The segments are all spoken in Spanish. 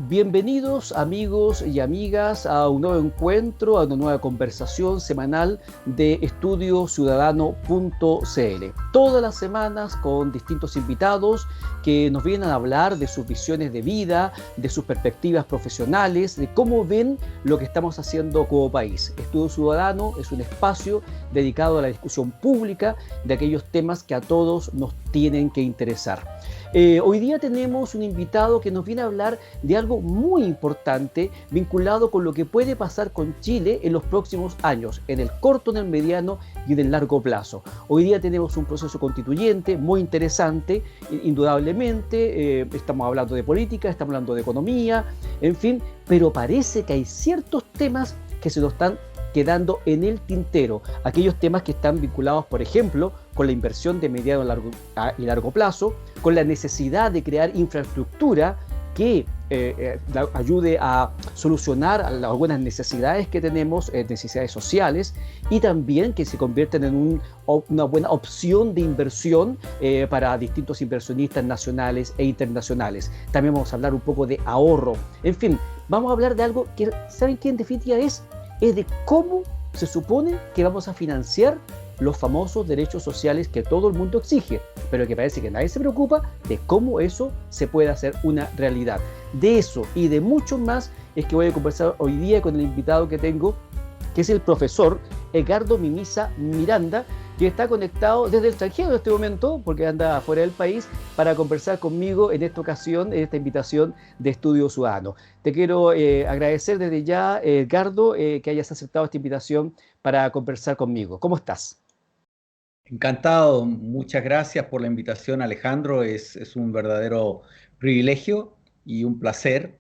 Bienvenidos amigos y amigas a un nuevo encuentro, a una nueva conversación semanal de estudiociudadano.cl. Todas las semanas con distintos invitados que nos vienen a hablar de sus visiones de vida, de sus perspectivas profesionales, de cómo ven lo que estamos haciendo como país. Estudio Ciudadano es un espacio dedicado a la discusión pública de aquellos temas que a todos nos tienen que interesar. Hoy día tenemos un invitado que nos viene a hablar de algo muy importante vinculado con lo que puede pasar con Chile en los próximos años, en el corto, en el mediano y en el largo plazo. Hoy día tenemos un proceso constituyente muy interesante, indudablemente, estamos hablando de política, estamos hablando de economía, en fin, pero parece que hay ciertos temas que se nos están quedando en el tintero, aquellos temas que están vinculados, por ejemplo, con la inversión de mediano y largo plazo, con la necesidad de crear infraestructura que ayude a solucionar algunas necesidades que tenemos, necesidades sociales, y también que se convierten en una buena opción de inversión para distintos inversionistas nacionales e internacionales. También vamos a hablar un poco de ahorro. En fin, vamos a hablar de algo que, ¿saben qué en definitiva es de cómo se supone que vamos a financiar los famosos derechos sociales que todo el mundo exige, pero que parece que nadie se preocupa de cómo eso se puede hacer una realidad. De eso y de mucho más es que voy a conversar hoy día con el invitado que tengo, que es el profesor Edgardo Mimisa Miranda, que está conectado desde el extranjero en este momento, porque anda fuera del país, para conversar conmigo en esta ocasión, en esta invitación de Estudio Ciudadano. Te quiero agradecer desde ya, Edgardo, que hayas aceptado esta invitación para conversar conmigo. ¿Cómo estás? Encantado, muchas gracias por la invitación, Alejandro. Es un verdadero privilegio y un placer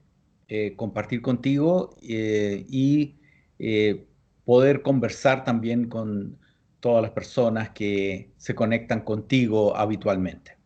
compartir contigo y eh, poder conversar también con todas las personas que se conectan contigo habitualmente.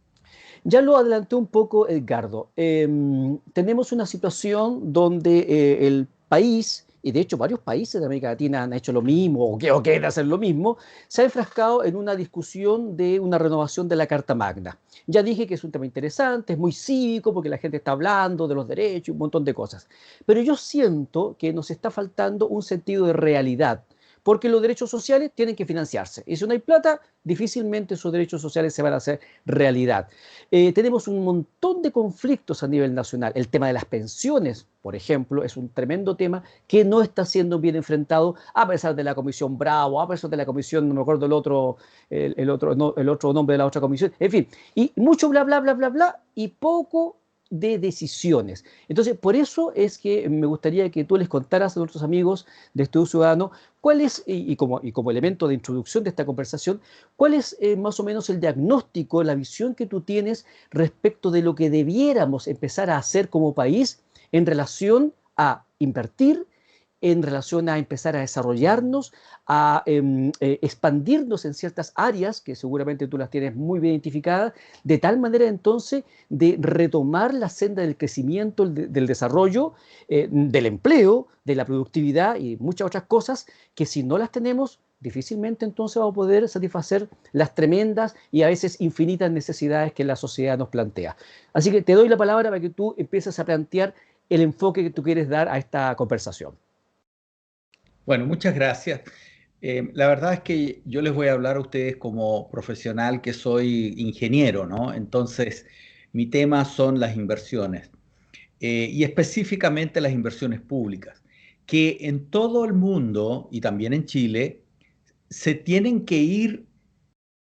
Ya lo adelanté un poco, Edgardo. Tenemos una situación donde el país, y de hecho varios países de América Latina han hecho lo mismo, o quieren hacer lo mismo, se ha enfrascado en una discusión de una renovación de la Carta Magna. Ya dije que es un tema interesante, es muy cívico, porque la gente está hablando de los derechos y un montón de cosas. Pero yo siento que nos está faltando un sentido de realidad, porque los derechos sociales tienen que financiarse. Y si no hay plata, difícilmente esos derechos sociales se van a hacer realidad. Tenemos un montón de conflictos a nivel nacional. El tema de las pensiones, por ejemplo, es un tremendo tema que no está siendo bien enfrentado a pesar de la Comisión Bravo, a pesar de la Comisión, no me acuerdo el otro nombre de la otra comisión, en fin, y mucho bla, bla, bla, bla, bla, y poco de decisiones. Entonces, por eso es que me gustaría que tú les contaras a nuestros amigos de Estudio Ciudadano cuál es, y como elemento de introducción de esta conversación, cuál es más o menos el diagnóstico, la visión que tú tienes respecto de lo que debiéramos empezar a hacer como país en relación a invertir, en relación a empezar a desarrollarnos, a expandirnos en ciertas áreas que seguramente tú las tienes muy bien identificadas, de tal manera entonces de retomar la senda del crecimiento, del desarrollo, del empleo, de la productividad y muchas otras cosas que si no las tenemos, difícilmente entonces vamos a poder satisfacer las tremendas y a veces infinitas necesidades que la sociedad nos plantea. Así que te doy la palabra para que tú empieces a plantear el enfoque que tú quieres dar a esta conversación. Bueno, muchas gracias. La verdad es que yo les voy a hablar a ustedes como profesional que soy ingeniero, ¿no? Entonces, mi tema son las inversiones. Y específicamente las inversiones públicas, que en todo el mundo y también en Chile se tienen que ir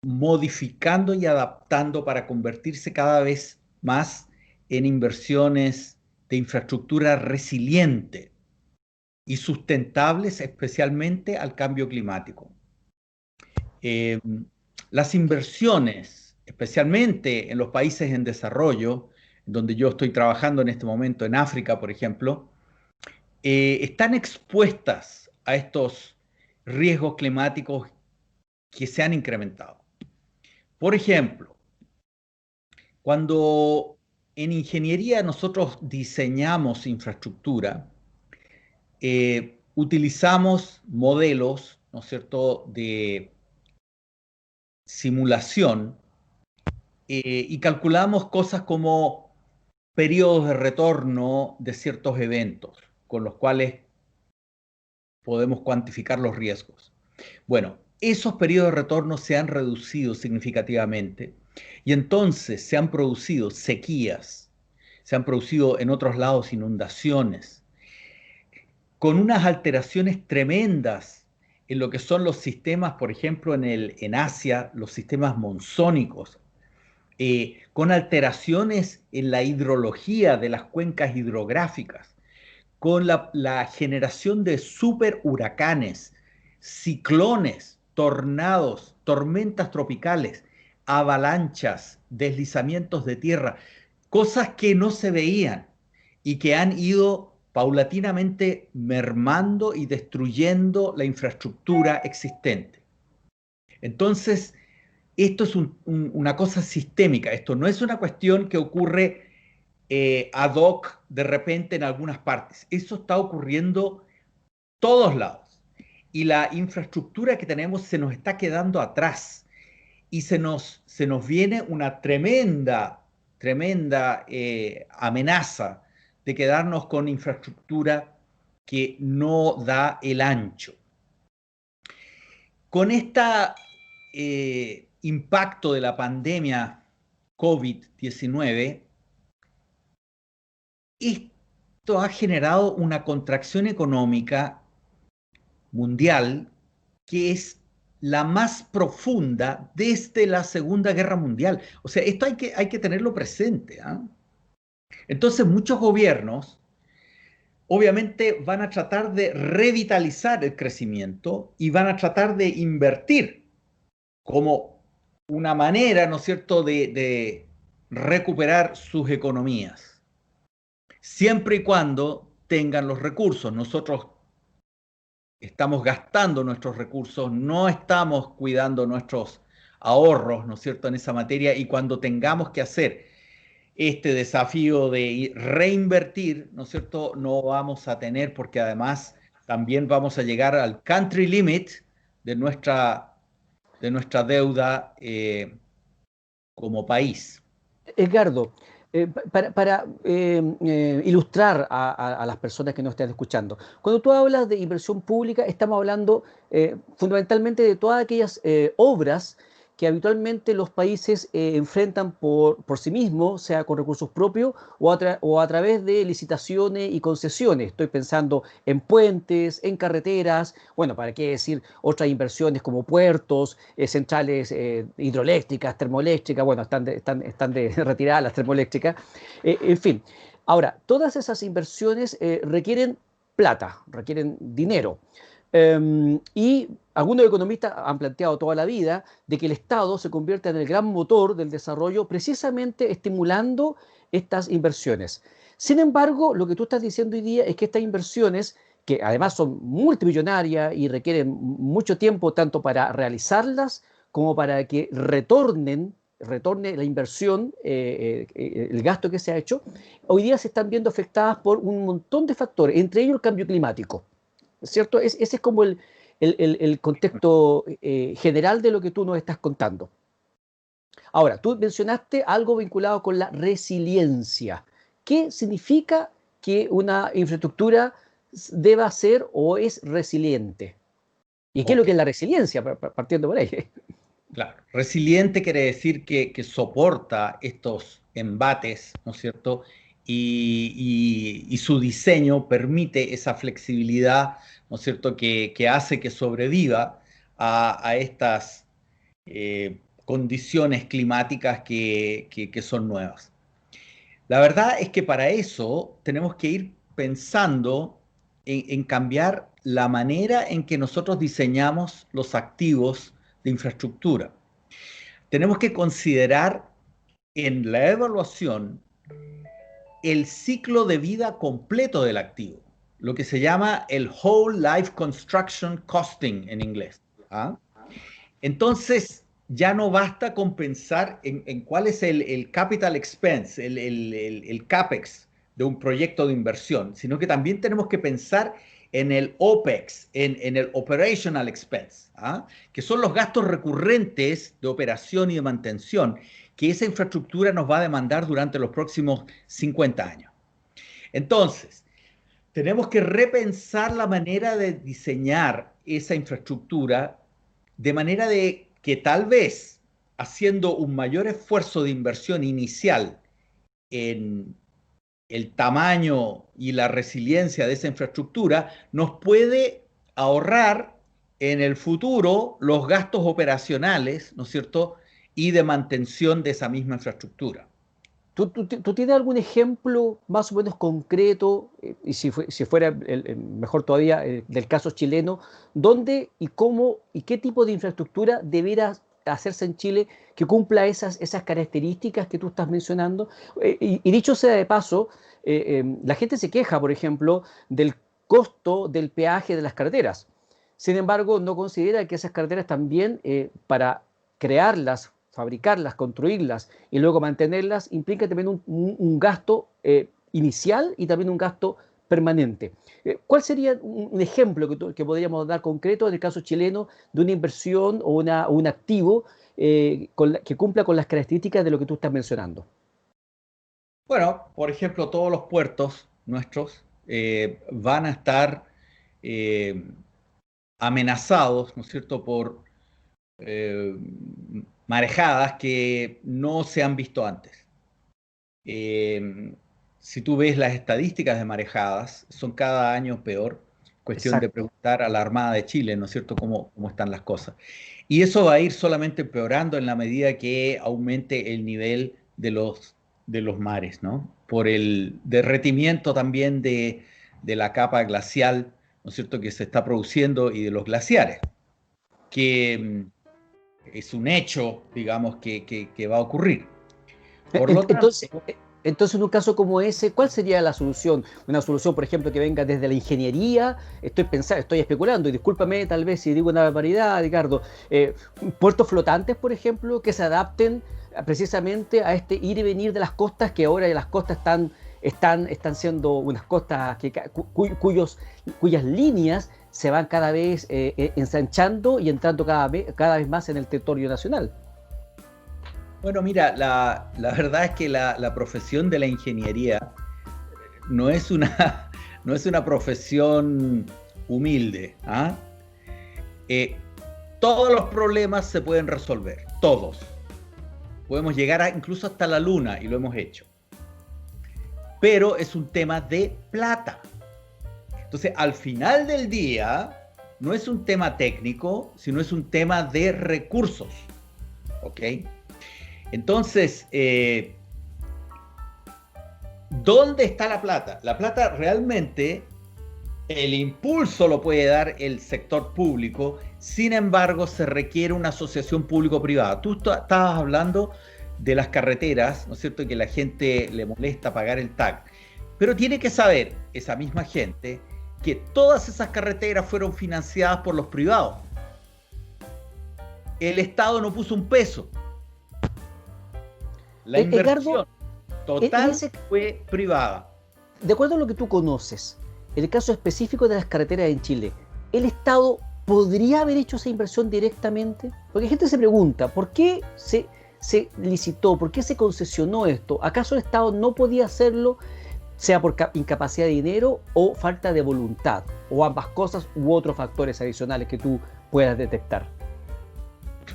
modificando y adaptando para convertirse cada vez más en inversiones de infraestructura resiliente y sustentables, especialmente al cambio climático. Eh, las inversiones, especialmente en los países en desarrollo, donde yo estoy trabajando en este momento, en África, por ejemplo, están expuestas a estos riesgos climáticos que se han incrementado. Por ejemplo, cuando en ingeniería nosotros diseñamos infraestructura, utilizamos modelos, ¿no es cierto?, de simulación y calculamos cosas como periodos de retorno de ciertos eventos con los cuales podemos cuantificar los riesgos. Bueno, esos periodos de retorno se han reducido significativamente y entonces se han producido sequías, se han producido en otros lados inundaciones, con unas alteraciones tremendas en lo que son los sistemas, por ejemplo, en Asia, los sistemas monzónicos, con alteraciones en la hidrología de las cuencas hidrográficas, con la generación de superhuracanes, ciclones, tornados, tormentas tropicales, avalanchas, deslizamientos de tierra, cosas que no se veían y que han ido paulatinamente mermando y destruyendo la infraestructura existente. Entonces, esto es una cosa sistémica, esto no es una cuestión que ocurre ad hoc de repente en algunas partes. Eso está ocurriendo todos lados. Y la infraestructura que tenemos se nos está quedando atrás. Y se nos viene una tremenda amenaza de quedarnos con infraestructura que no da el ancho. Con este impacto de la pandemia COVID-19, esto ha generado una contracción económica mundial que es la más profunda desde la Segunda Guerra Mundial. O sea, esto hay que tenerlo presente, ¿eh? Entonces, muchos gobiernos obviamente van a tratar de revitalizar el crecimiento y van a tratar de invertir como una manera, ¿no es cierto?, de recuperar sus economías, siempre y cuando tengan los recursos. Nosotros estamos gastando nuestros recursos, no estamos cuidando nuestros ahorros, ¿no es cierto?, en esa materia, y cuando tengamos que hacer este desafío de reinvertir, ¿no es cierto?, no vamos a tener, porque además también vamos a llegar al country limit de nuestra deuda como país. Edgardo, para ilustrar a las personas que nos están escuchando, cuando tú hablas de inversión pública, estamos hablando fundamentalmente de todas aquellas obras que habitualmente los países enfrentan por sí mismos, sea con recursos propios o a través de licitaciones y concesiones. Estoy pensando en puentes, en carreteras, bueno, para qué decir otras inversiones como puertos, centrales hidroeléctricas, termoeléctricas, bueno, están de retirada las termoeléctricas, en fin. Ahora, todas esas inversiones requieren plata, requieren dinero. Y algunos economistas han planteado toda la vida de que el Estado se convierta en el gran motor del desarrollo, precisamente estimulando estas inversiones. Sin embargo, lo que tú estás diciendo hoy día es que estas inversiones, que además son multimillonarias y requieren mucho tiempo tanto para realizarlas como para que retorne la inversión, el gasto que se ha hecho, hoy día se están viendo afectadas por un montón de factores, entre ellos el cambio climático. ¿Cierto? Ese es como el contexto general de lo que tú nos estás contando. Ahora, tú mencionaste algo vinculado con la resiliencia. ¿Qué significa que una infraestructura deba ser o es resiliente? ¿Y qué es lo Ok, que es la resiliencia? Partiendo por ahí. claro. Resiliente quiere decir que soporta estos embates, ¿no es cierto? Y su diseño permite esa flexibilidad, ¿no es cierto?, que hace que sobreviva a estas condiciones climáticas que son nuevas. La verdad es que para eso tenemos que ir pensando en cambiar la manera en que nosotros diseñamos los activos de infraestructura. Tenemos que considerar en la evaluación el ciclo de vida completo del activo, lo que se llama el Whole Life Construction Costing en inglés. ¿Ah? Entonces, ya no basta con pensar en cuál es el capital expense, el CAPEX de un proyecto de inversión, sino que también tenemos que pensar en el OPEX, en el Operational Expense, ¿ah? Que son los gastos recurrentes de operación y de mantención, que esa infraestructura nos va a demandar durante los próximos 50 años. Entonces, tenemos que repensar la manera de diseñar esa infraestructura de manera de que tal vez haciendo un mayor esfuerzo de inversión inicial en el tamaño y la resiliencia de esa infraestructura, nos puede ahorrar en el futuro los gastos operacionales, ¿no es cierto?, y de mantención de esa misma infraestructura. ¿Tú tienes algún ejemplo más o menos concreto, y si fuera mejor todavía, del caso chileno, dónde y cómo y qué tipo de infraestructura debiera hacerse en Chile que cumpla esas características que tú estás mencionando? Y dicho sea de paso, la gente se queja, por ejemplo, del costo del peaje de las carreteras. Sin embargo, no considera que esas carreteras también, para crearlas, fabricarlas, construirlas y luego mantenerlas, implica también un gasto inicial y también un gasto permanente. ¿Cuál sería un ejemplo que podríamos dar concreto en el caso chileno de una inversión o un activo que cumpla con las características de lo que tú estás mencionando? Bueno, por ejemplo, todos los puertos nuestros van a estar eh, amenazados, ¿no es cierto?, por eh, marejadas que no se han visto antes. Eh, si tú ves las estadísticas de marejadas, son cada año peor. Cuestión de Exacto. preguntar a la Armada de Chile, ¿no es cierto?, cómo están las cosas. Y eso va a ir solamente empeorando en la medida que aumente el nivel de los mares, ¿no? Por el derretimiento también de la capa glacial, ¿no es cierto?, que se está produciendo y de los glaciares, que es un hecho, digamos, que va a ocurrir. Por lo Entonces, tanto, entonces, en un caso como ese, ¿cuál sería la solución? Una solución, por ejemplo, que venga desde la ingeniería. Estoy pensando, estoy especulando, y discúlpame tal vez si digo una barbaridad, Ricardo. Puertos flotantes, por ejemplo, que se adapten precisamente a este ir y venir de las costas, que ahora las costas están siendo unas costas cuyas líneas se van cada vez ensanchando y entrando cada vez más en el territorio nacional. bueno, mira, la verdad es que la profesión de la ingeniería no es una, no es una profesión humilde. ¿Ah? Eh, todos los problemas se pueden resolver, todos. Podemos llegar incluso hasta la luna y lo hemos hecho. Pero es un tema de plata. Entonces, al final del día, no es un tema técnico, sino es un tema de recursos. ¿Ok? Entonces, ¿dónde está la plata? La plata realmente, el impulso lo puede dar el sector público, sin embargo, se requiere una asociación público-privada. Tú estabas hablando de las carreteras, ¿no es cierto?, que la gente le molesta pagar el TAC. Pero tiene que saber esa misma gente que todas esas carreteras fueron financiadas por los privados. El Estado no puso un peso. La Edgardo, inversión en total ese, fue privada. de acuerdo a lo que tú conoces, en el caso específico de las carreteras en Chile, ¿el Estado podría haber hecho esa inversión directamente? Porque gente se pregunta, ¿por qué se licitó? ¿Por qué se concesionó esto? ¿Acaso el Estado no podía hacerlo, sea por incapacidad de dinero o falta de voluntad? ¿O ambas cosas u otros factores adicionales que tú puedas detectar?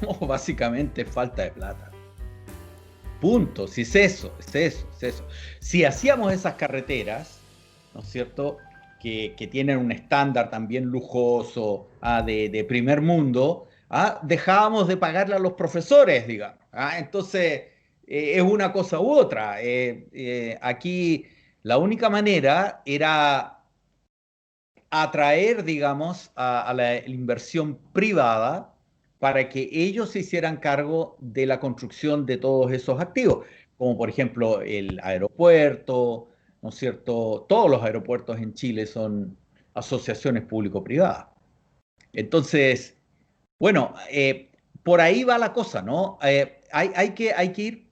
No, básicamente falta de plata. Punto. Si es eso, es eso, es eso. Si hacíamos esas carreteras, ¿no es cierto?, que tienen un estándar también lujoso, de primer mundo, dejábamos de pagarle a los profesores, digamos. Entonces, es una cosa u otra. Aquí la única manera era atraer, digamos, a la inversión privada para que ellos se hicieran cargo de la construcción de todos esos activos, como por ejemplo el aeropuerto, ¿no es cierto? Todos los aeropuertos en Chile son asociaciones público-privadas. Entonces, bueno, por ahí va la cosa, ¿no? Hay que ir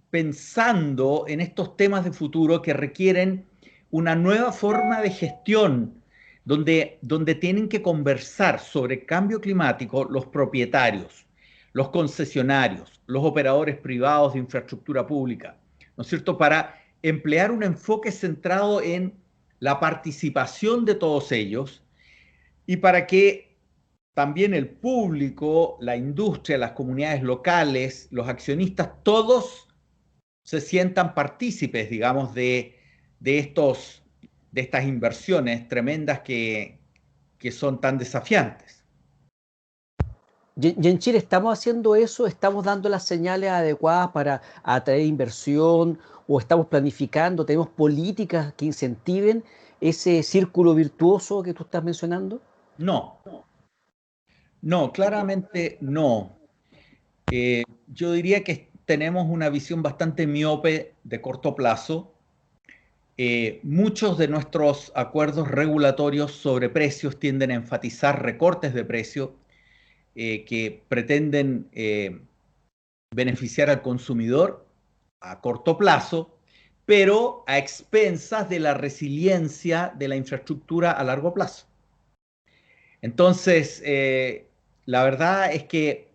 pensando en estos temas de futuro que requieren una nueva forma de gestión, donde tienen que conversar sobre cambio climático los propietarios. los concesionarios, los operadores privados de infraestructura pública, ¿no es cierto?, para emplear un enfoque centrado en la participación de todos ellos y para que también el público, la industria, las comunidades locales, los accionistas, todos se sientan partícipes, digamos, de estas inversiones tremendas que son tan desafiantes. Y en Chile estamos haciendo eso, estamos dando las señales adecuadas para atraer inversión o estamos planificando, tenemos políticas que incentiven ese círculo virtuoso que tú estás mencionando. No, no, claramente no. Yo diría que tenemos una visión bastante miope de corto plazo. Muchos de nuestros acuerdos regulatorios sobre precios tienden a enfatizar recortes de precio que pretenden beneficiar al consumidor a corto plazo, pero a expensas de la resiliencia de la infraestructura a largo plazo. Entonces, la verdad es que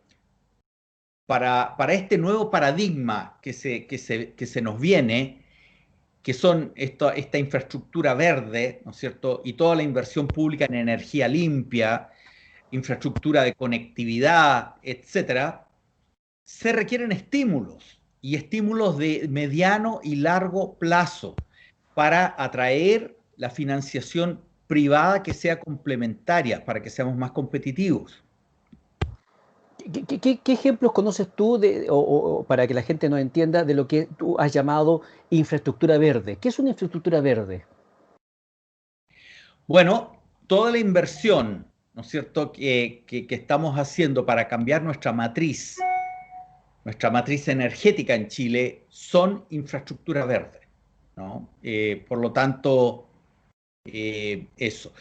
para este nuevo paradigma que se nos viene, que son esta infraestructura verde, ¿no es cierto? Y toda la inversión pública en energía limpia, infraestructura de conectividad, etcétera, se requieren estímulos y estímulos de mediano y largo plazo para atraer la financiación privada que sea complementaria para que seamos más competitivos. ¿Qué ejemplos conoces tú o para que la gente nos entienda de lo que tú has llamado infraestructura verde? ¿Qué es una infraestructura verde? Bueno, toda la inversión, ¿no es cierto?, que estamos haciendo para cambiar nuestra matriz energética en Chile, son infraestructura verde, ¿no? Por lo tanto, eso.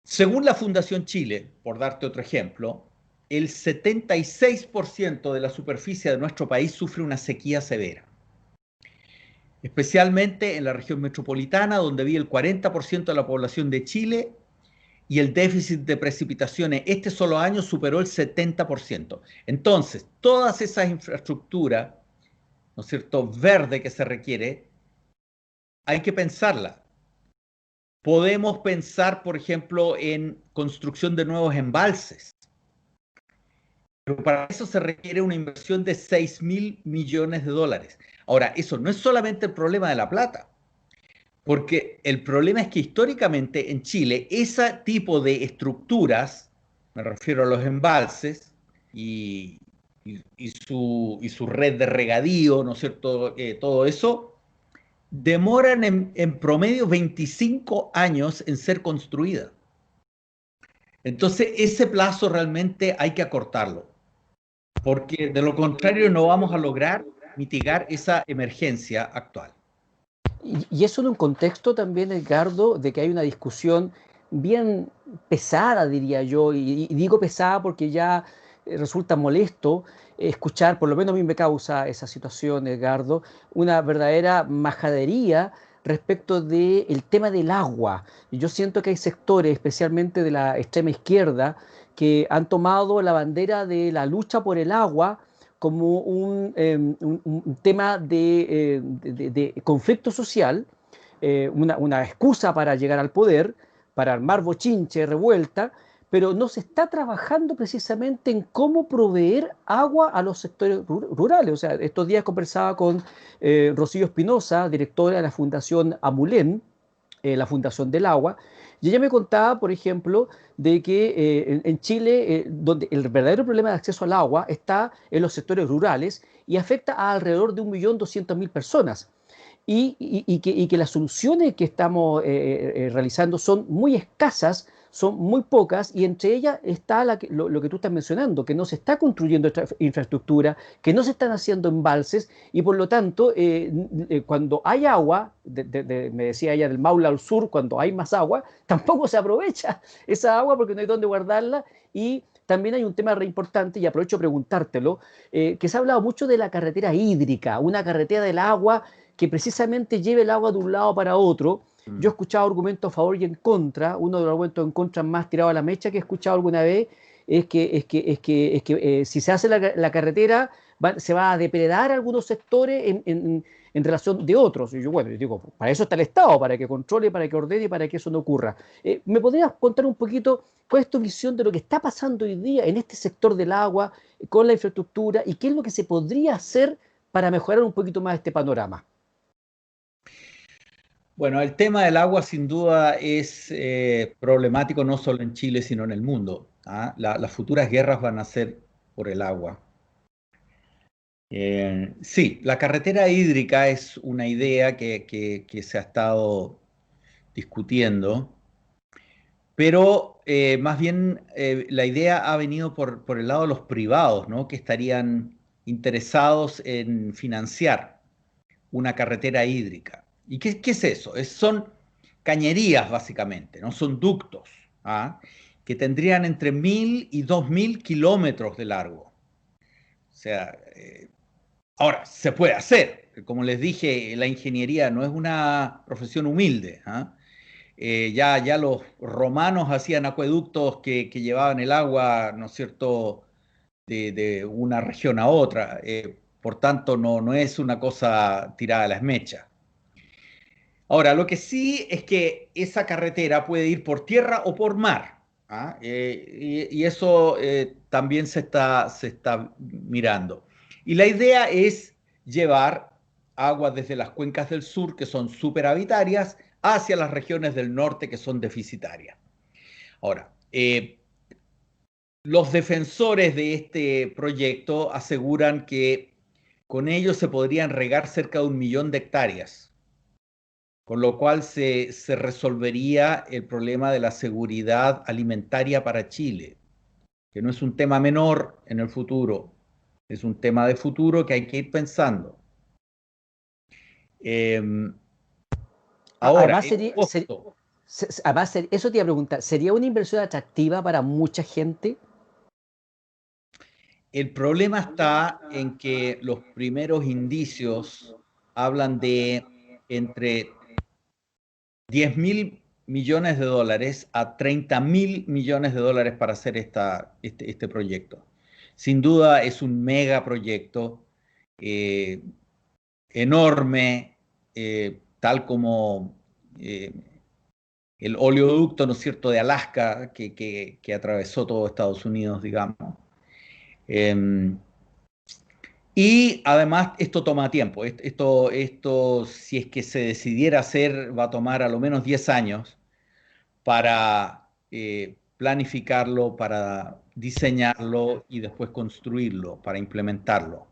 Según la Fundación Chile, por darte otro ejemplo, el 76% de la superficie de nuestro país sufre una sequía severa, especialmente en la región metropolitana, donde vive el 40% de la población de Chile, y el déficit de precipitaciones este solo año superó el 70%. Entonces, todas esas infraestructuras, ¿no es cierto?, verde que se requiere, hay que pensarla. Podemos pensar, por ejemplo, en construcción de nuevos embalses, pero para eso se requiere una inversión de 6.000 millones de dólares. Ahora, eso no es solamente el problema de la plata, porque el problema es que históricamente en Chile ese tipo de estructuras, me refiero a los embalses y su red de regadío, ¿no es cierto? Todo eso, demoran en promedio 25 años en ser construida. Entonces, ese plazo realmente hay que acortarlo, porque de lo contrario no vamos a lograr mitigar esa emergencia actual. Y eso en un contexto también, Edgardo, de que hay una discusión bien pesada, diría yo, y digo pesada porque ya resulta molesto escuchar, por lo menos a mí me causa esa situación, Edgardo, una verdadera majadería respecto del tema del agua. Y yo siento que hay sectores, especialmente de la extrema izquierda, que han tomado la bandera de la lucha por el agua como un tema de conflicto social, una excusa para llegar al poder, para armar bochinche, revuelta, pero no se está trabajando precisamente en cómo proveer agua a los sectores rurales. O sea, estos días conversaba con Rocío Espinosa, directora de la Fundación Amulén, la Fundación del Agua, y ella me contaba, por ejemplo, de que en Chile, donde el verdadero problema de acceso al agua está en los sectores rurales y afecta a alrededor de 1.200.000 personas. Y que las soluciones que estamos realizando son muy escasas, son muy pocas, y entre ellas está lo que tú estás mencionando, que no se está construyendo esta infraestructura, que no se están haciendo embalses, y por lo tanto, cuando hay agua, me decía ella, del Maule al sur, cuando hay más agua, tampoco se aprovecha esa agua porque no hay dónde guardarla, y también hay un tema re importante, y aprovecho a preguntártelo, que se ha hablado mucho de la carretera hídrica, una carretera del agua que precisamente lleve el agua de un lado para otro. Yo he escuchado argumentos a favor y en contra, uno de los argumentos en contra más tirado a la mecha que he escuchado alguna vez, si se hace la carretera, se va a depredar algunos sectores en relación de otros. Y yo, bueno, yo digo, para eso está el Estado, para que controle, para que ordene y para que eso no ocurra. ¿Me podrías contar un poquito cuál es tu visión de lo que está pasando hoy día en este sector del agua, con la infraestructura, y qué es lo que se podría hacer para mejorar un poquito más este panorama? Bueno, el tema del agua sin duda es problemático no solo en Chile, sino en el mundo. ¿Ah? Las futuras guerras van a ser por el agua. Sí, la carretera hídrica es una idea que se ha estado discutiendo, pero más bien la idea ha venido por el lado de los privados, ¿no? Que estarían interesados en financiar una carretera hídrica. ¿Y qué es eso? Son cañerías, básicamente, ¿no? Son ductos, ¿ah? Que tendrían entre 1.000 y 2.000 kilómetros de largo. O sea, ahora, se puede hacer. Como les dije, la ingeniería no es una profesión humilde, ¿ah? Ya los romanos hacían acueductos que llevaban el agua, ¿no es cierto?, de una región a otra. Por tanto, no es una cosa tirada a las mechas. Ahora, lo que sí es que esa carretera puede ir por tierra o por mar. ¿Ah? Y eso también se está mirando. Y la idea es llevar agua desde las cuencas del sur, que son superhabitarias, hacia las regiones del norte, que son deficitarias. Ahora, los defensores de este proyecto aseguran que con ello se podrían regar cerca de 1 millón de hectáreas, con lo cual se resolvería el problema de la seguridad alimentaria para Chile, que no es un tema menor en el futuro, es un tema de futuro que hay que ir pensando. Eh, Ahora, Además, el costo. eso te iba a preguntar, ¿sería una inversión atractiva para mucha gente? El problema está en que los primeros indicios hablan de entre 10.000 millones de dólares a 30.000 millones de dólares para hacer este proyecto. Sin duda es un megaproyecto eh, enorme, tal como eh, el oleoducto, ¿no es cierto?, de Alaska que atravesó todo Estados Unidos, digamos. Eh, y además esto toma tiempo. Esto, si es que se decidiera hacer, va a tomar a lo menos 10 años para planificarlo, para diseñarlo y después construirlo, para implementarlo.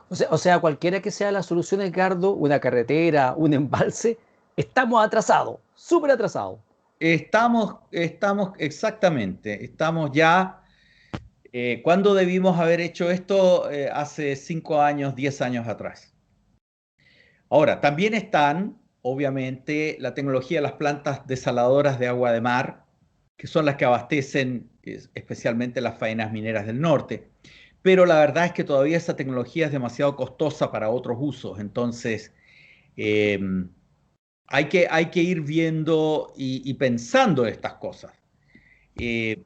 O sea, cualquiera que sea la solución, Edgardo, una carretera, un embalse, estamos atrasados, súper atrasados. Estamos exactamente, estamos ya, ¿cuándo debimos haber hecho esto? Hace 5 años, 10 años atrás. Ahora, también están, obviamente, la tecnología de las plantas desaladoras de agua de mar, que son las que abastecen especialmente las faenas mineras del norte. Pero la verdad es que todavía esa tecnología es demasiado costosa para otros usos. Entonces, eh, hay que ir viendo y pensando estas cosas. Eh,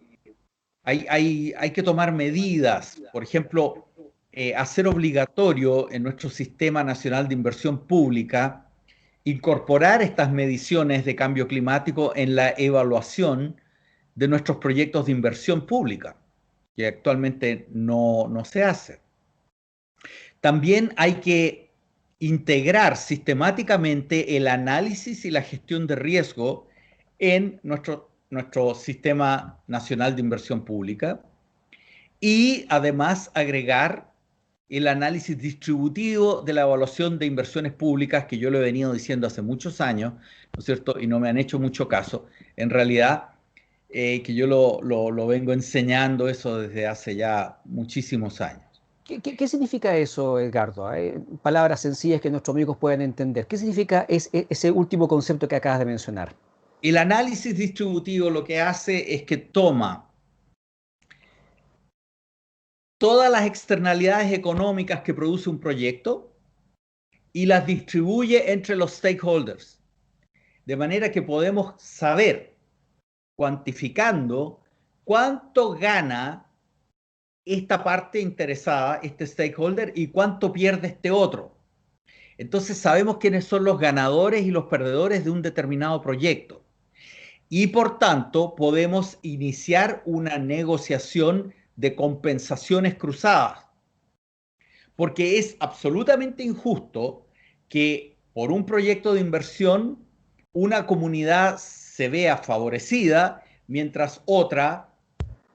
hay que tomar medidas, por ejemplo, hacer obligatorio en nuestro Sistema Nacional de Inversión Pública incorporar estas mediciones de cambio climático en la evaluación de nuestros proyectos de inversión pública, que actualmente no se hace. También hay que integrar sistemáticamente el análisis y la gestión de riesgo en nuestro Sistema Nacional de Inversión Pública y además agregar el análisis distributivo de la evaluación de inversiones públicas, que yo lo he venido diciendo hace muchos años, ¿no es cierto? Y no me han hecho mucho caso. En realidad, que yo lo vengo enseñando eso desde hace ya muchísimos años. ¿Qué significa eso, Edgardo? Palabras sencillas que nuestros amigos puedan entender. ¿Qué significa ese último concepto que acabas de mencionar? El análisis distributivo lo que hace es que toma todas las externalidades económicas que produce un proyecto y las distribuye entre los stakeholders, de manera que podemos saber, cuantificando, cuánto gana esta parte interesada, este stakeholder, y cuánto pierde este otro. Entonces sabemos quiénes son los ganadores y los perdedores de un determinado proyecto. Y por tanto podemos iniciar una negociación de compensaciones cruzadas, porque es absolutamente injusto que por un proyecto de inversión una comunidad se vea favorecida mientras otra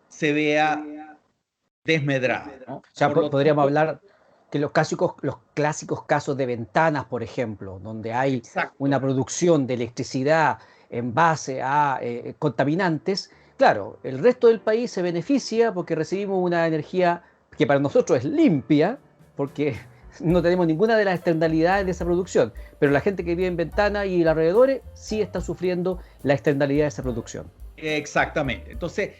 se vea desmedrada, O ¿no? sea, Por lo podríamos tanto, hablar que los clásicos casos de ventanas, por ejemplo, donde hay una exacto, producción de electricidad en base a contaminantes, claro, el resto del país se beneficia porque recibimos una energía que para nosotros es limpia, porque no tenemos ninguna de las externalidades de esa producción, pero la gente que vive en Ventana y alrededores sí está sufriendo la externalidad de esa producción. exactamente. Entonces,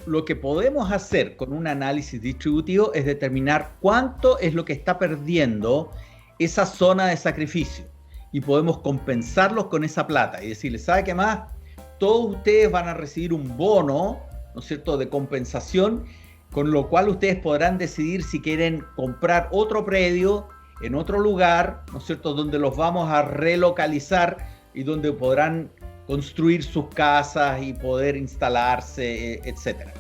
lo que podemos hacer con un análisis distributivo es determinar cuánto es lo que está perdiendo esa zona de sacrificio y podemos compensarlos con esa plata y decirles, ¿sabe qué más? Todos ustedes van a recibir un bono, ¿no es cierto?, de compensación, con lo cual ustedes podrán decidir si quieren comprar otro predio en otro lugar, ¿no es cierto?, donde los vamos a relocalizar y donde podrán construir sus casas y poder instalarse, etcétera.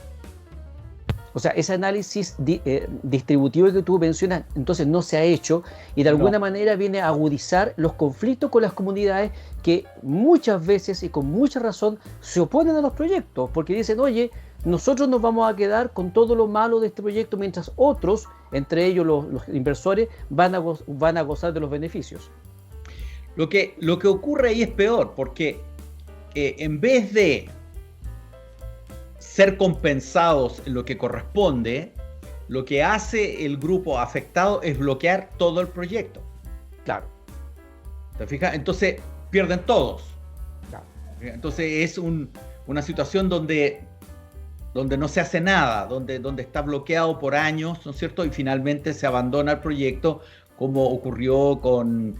O sea, ese análisis distributivo que tú mencionas, entonces no se ha hecho y de alguna No, manera viene a agudizar los conflictos con las comunidades que muchas veces y con mucha razón se oponen a los proyectos porque dicen, oye, nosotros nos vamos a quedar con todo lo malo de este proyecto mientras otros, entre ellos los inversores, van a gozar de los beneficios. lo que ocurre ahí es peor, porque en vez de ser compensados en lo que corresponde, lo que hace el grupo afectado es bloquear todo el proyecto. Claro, ¿Te fijas? Entonces pierden todos. claro. Entonces es una situación donde no se hace nada, donde está bloqueado por años, ¿no es cierto? Y finalmente se abandona el proyecto, como ocurrió con,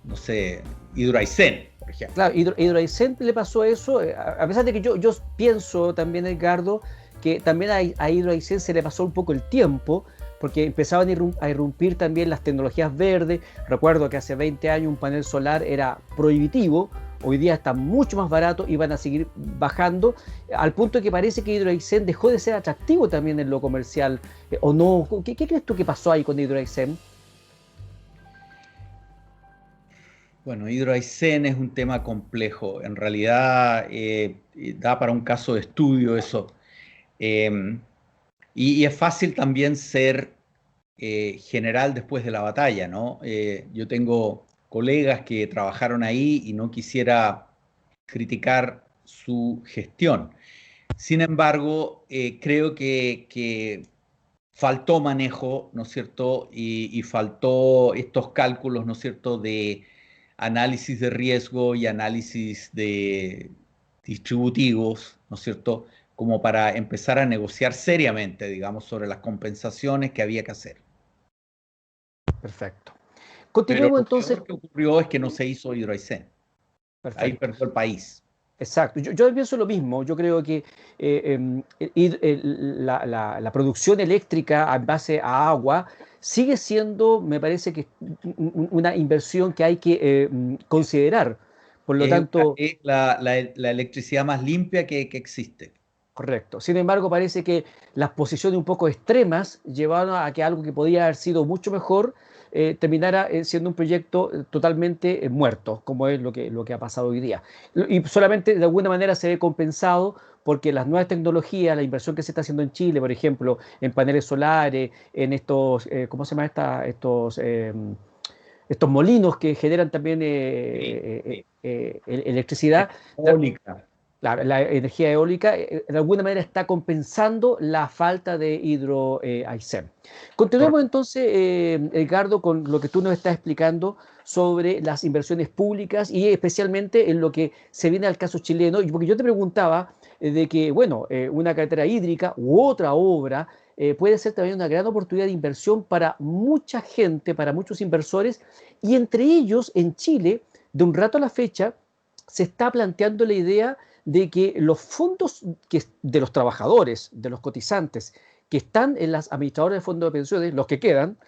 no sé, Hidroaicén, por ejemplo. Claro, Hidroaicén le pasó eso, a pesar de que yo pienso también, Edgardo, que también a Hidroaicén se le pasó un poco el tiempo, porque empezaban a irrumpir también las tecnologías verdes. Recuerdo que hace 20 años un panel solar era prohibitivo, hoy día está mucho más barato y van a seguir bajando, al punto que parece que Hidroaicén dejó de ser atractivo también en lo comercial, ¿o no? ¿Qué crees tú que pasó ahí con Hidroaicén? Bueno, Hidroaicén es un tema complejo. En realidad da para un caso de estudio eso. Eh, y es fácil también ser general después de la batalla, ¿no? Yo tengo colegas que trabajaron ahí y no quisiera criticar su gestión. Sin embargo, creo que faltó manejo, ¿no es cierto? Y faltó estos cálculos, ¿no es cierto?, de análisis de riesgo y análisis de distributivos, ¿no es cierto?, como para empezar a negociar seriamente, digamos, sobre las compensaciones que había que hacer. Perfecto. Pero Continuemos lo entonces. peor que ocurrió es que no se hizo Hidroaicén. Ahí Perfecto. perdió el país. Exacto, yo pienso lo mismo, yo creo que la producción eléctrica en base a agua sigue siendo, me parece que una inversión que hay que considerar. Por lo tanto, Es la electricidad más limpia que existe. correcto. Sin embargo, parece que las posiciones un poco extremas llevaron a que algo que podía haber sido mucho mejor terminara siendo un proyecto totalmente muerto, como es lo que ha pasado hoy día. Y solamente de alguna manera se ve compensado porque las nuevas tecnologías, la inversión que se está haciendo en Chile, por ejemplo, en paneles solares, en estos, ¿cómo se llama estos molinos que generan también Sí, sí. electricidad? Eólica. La energía eólica de alguna manera está compensando la falta de hidroaicén. Continuemos Correcto. entonces, Edgardo, con lo que tú nos estás explicando sobre las inversiones públicas y especialmente en lo que se viene al caso chileno, porque yo te preguntaba de que, bueno, una cartera hídrica u otra obra puede ser también una gran oportunidad de inversión para mucha gente, para muchos inversores, y entre ellos en Chile, de un rato a la fecha, se está planteando la idea de que los fondos de los trabajadores, de los cotizantes, que están en las administradoras de fondos de pensiones, los que quedan,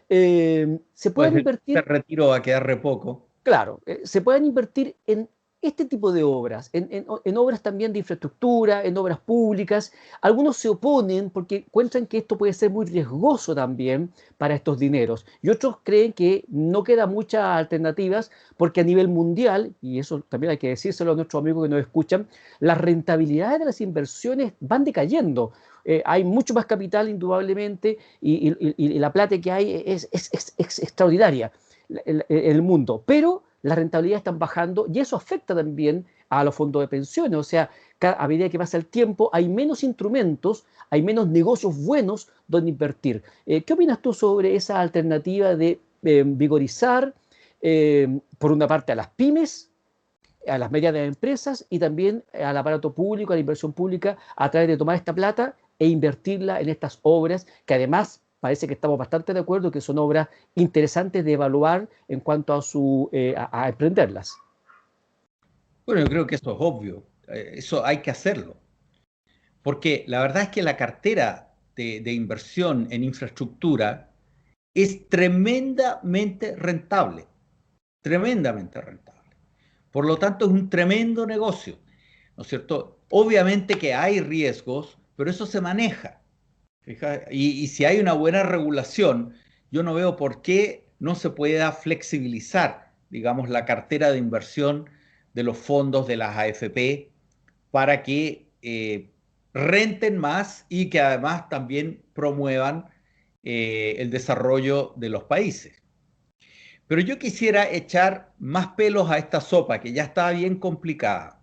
se Pues puedan este invertir. retiro va a quedar re poco. Claro, se pueden invertir en este tipo de obras, en obras también de infraestructura, en obras públicas. Algunos se oponen porque encuentran que esto puede ser muy riesgoso también para estos dineros. Y otros creen que no quedan muchas alternativas porque a nivel mundial, y eso también hay que decírselo a nuestros amigos que nos escuchan, las rentabilidades de las inversiones van decayendo. Hay mucho más capital indudablemente y la plata que hay es extraordinaria el mundo, pero las rentabilidades están bajando y eso afecta también a los fondos de pensiones. O sea, a medida que pasa el tiempo hay menos instrumentos, hay menos negocios buenos donde invertir. ¿Qué opinas tú sobre esa alternativa de vigorizar, por una parte, a las pymes, a las medianas empresas y también al aparato público, a la inversión pública, a través de tomar esta plata e invertirla en estas obras que además parece que estamos bastante de acuerdo que son obras interesantes de evaluar en cuanto a, a emprenderlas? Bueno, yo creo que eso es obvio, eso hay que hacerlo, porque la verdad es que la cartera de inversión en infraestructura es tremendamente rentable. Por lo tanto, es un tremendo negocio, ¿no es cierto? Obviamente que hay riesgos, pero eso se maneja. Y si hay una buena regulación, yo no veo por qué no se pueda flexibilizar, digamos, la cartera de inversión de los fondos de las AFP para que renten más y que además también promuevan el desarrollo de los países. Pero yo quisiera echar más pelos a esta sopa que ya está bien complicada.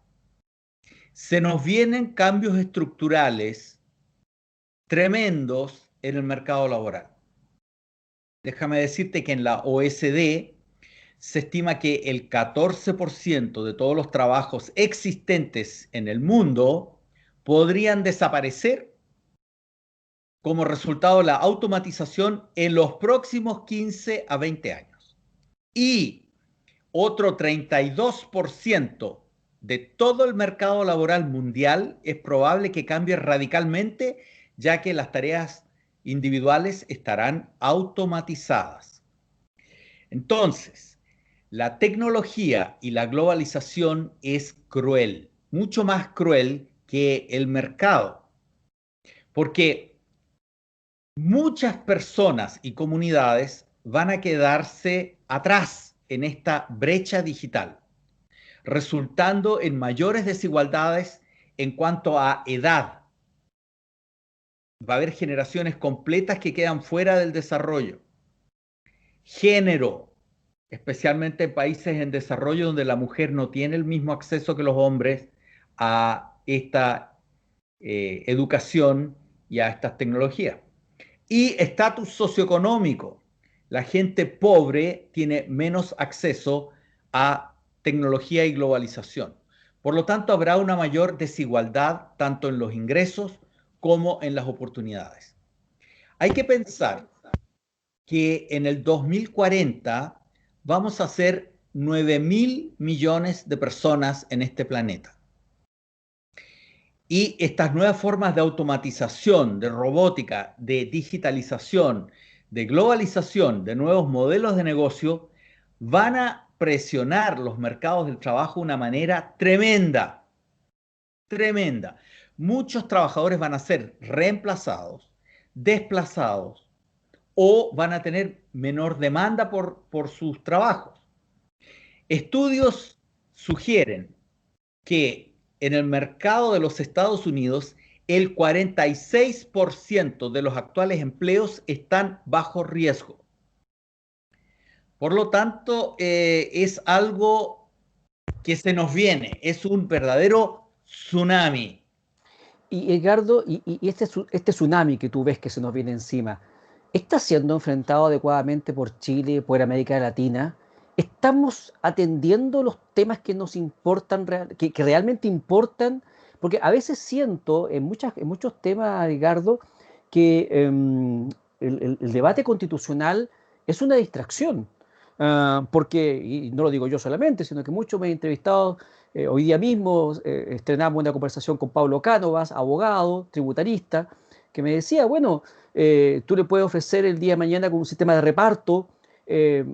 Se nos vienen cambios estructurales tremendos en el mercado laboral. Déjame decirte que en la OECD se estima que el 14% de todos los trabajos existentes en el mundo podrían desaparecer como resultado de la automatización en los próximos 15 a 20 años. Y otro 32% de todo el mercado laboral mundial es probable que cambie radicalmente, ya que las tareas individuales estarán automatizadas. Entonces, la tecnología y la globalización es cruel, mucho más cruel que el mercado, porque muchas personas y comunidades van a quedarse atrás en esta brecha digital, resultando en mayores desigualdades en cuanto a edad. Va a haber generaciones completas que quedan fuera del desarrollo. Género, especialmente en países en desarrollo donde la mujer no tiene el mismo acceso que los hombres a esta educación y a estas tecnologías. Y estatus socioeconómico. La gente pobre tiene menos acceso a tecnología y globalización. Por lo tanto, habrá una mayor desigualdad tanto en los ingresos como en las oportunidades. Hay que pensar que en el 2040 vamos a ser 9.000 millones de personas en este planeta. Y estas nuevas formas de automatización, de robótica, de digitalización, de globalización, de nuevos modelos de negocio, van a presionar los mercados del trabajo de una manera tremenda, tremenda. Muchos trabajadores van a ser reemplazados, desplazados o van a tener menor demanda por sus trabajos. Estudios sugieren que en el mercado de los Estados Unidos el 46% de los actuales empleos están bajo riesgo. Por lo tanto, es algo que se nos viene, es un verdadero tsunami. Y Edgardo, y este tsunami que tú ves que se nos viene encima, ¿está siendo enfrentado adecuadamente por Chile, por América Latina? ¿Estamos atendiendo los temas que nos importan, que realmente importan? Porque a veces siento en muchos temas, Edgardo, que el debate constitucional es una distracción. Porque, y no lo digo yo solamente, sino que muchos me han entrevistado Hoy día mismo estrenamos una conversación con Pablo Cánovas, abogado, tributarista, que me decía, bueno, tú le puedes ofrecer el día de mañana con un sistema de reparto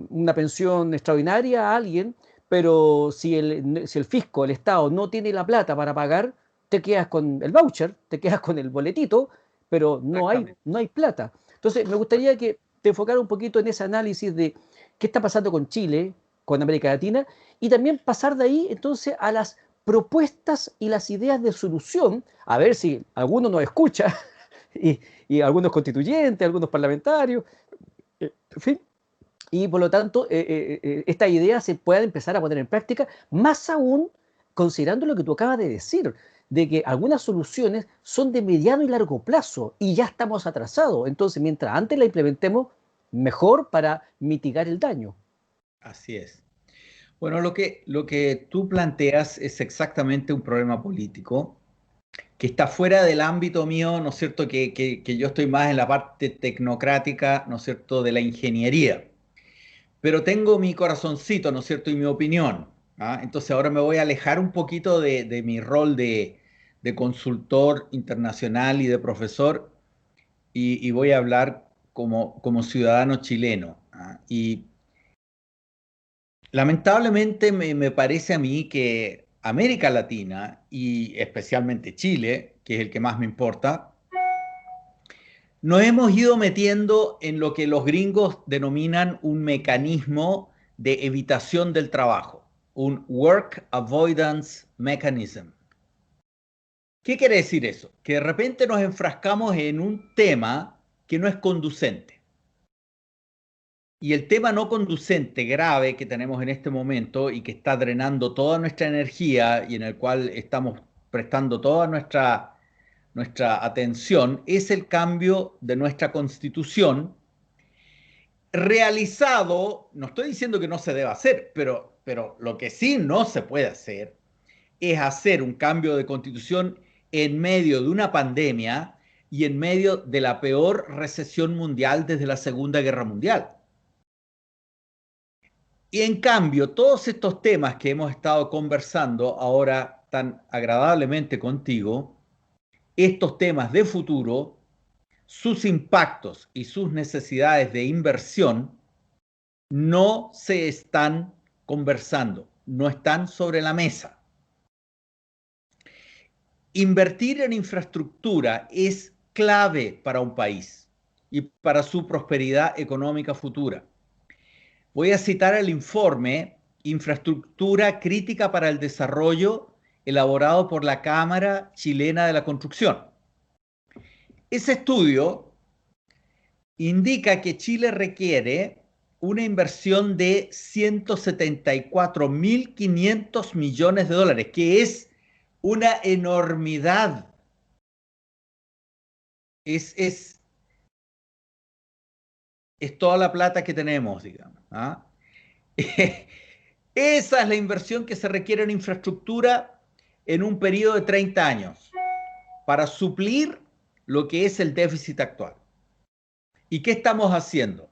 una pensión extraordinaria a alguien, pero si el fisco, el Estado, no tiene la plata para pagar, te quedas con el voucher, te quedas con el boletito, pero Exactamente. no hay plata. Entonces, me gustaría que te enfocara un poquito en ese análisis de qué está pasando con Chile, con América Latina, y también pasar de ahí entonces a las propuestas y las ideas de solución, a ver si alguno nos escucha, y, y algunos constituyentes, algunos parlamentarios, en fin, y por lo tanto esta idea se pueda empezar a poner en práctica, más aún considerando lo que tú acabas de decir, de que algunas soluciones son de mediano y largo plazo y ya estamos atrasados. Entonces, mientras antes la implementemos, mejor para mitigar el daño. Así es. Bueno, lo que tú planteas es exactamente un problema político que está fuera del ámbito mío, ¿no es cierto? Que yo estoy más en la parte tecnocrática, ¿no es cierto?, de la ingeniería. Pero tengo mi corazoncito, ¿no es cierto?, y mi opinión. ¿Ah? Entonces ahora me voy a alejar un poquito de mi rol de consultor internacional y de profesor y voy a hablar como ciudadano chileno. ¿Ah? Y lamentablemente me parece a mí que América Latina y especialmente Chile, que es el que más me importa, nos hemos ido metiendo en lo que los gringos denominan un mecanismo de evitación del trabajo, un work avoidance mechanism. ¿Qué quiere decir eso? Que de repente nos enfrascamos en un tema que no es conducente. Y el tema no conducente grave que tenemos en este momento y que está drenando toda nuestra energía y en el cual estamos prestando toda nuestra atención es el cambio de nuestra constitución realizado, no estoy diciendo que no se deba hacer, pero lo que sí no se puede hacer es hacer un cambio de constitución en medio de una pandemia y en medio de la peor recesión mundial desde la Segunda Guerra Mundial. Y en cambio, todos estos temas que hemos estado conversando ahora tan agradablemente contigo, estos temas de futuro, sus impactos y sus necesidades de inversión, no se están conversando, no están sobre la mesa. Invertir en infraestructura es clave para un país y para su prosperidad económica futura. Voy a citar el informe Infraestructura Crítica para el Desarrollo, elaborado por la Cámara Chilena de la Construcción. Ese estudio indica que Chile requiere una inversión de 174.500 millones de dólares, que es una enormidad. Es toda la plata que tenemos, digamos. ¿Ah? Esa es la inversión que se requiere en infraestructura en un periodo de 30 años para suplir lo que es el déficit actual. ¿Y qué estamos haciendo?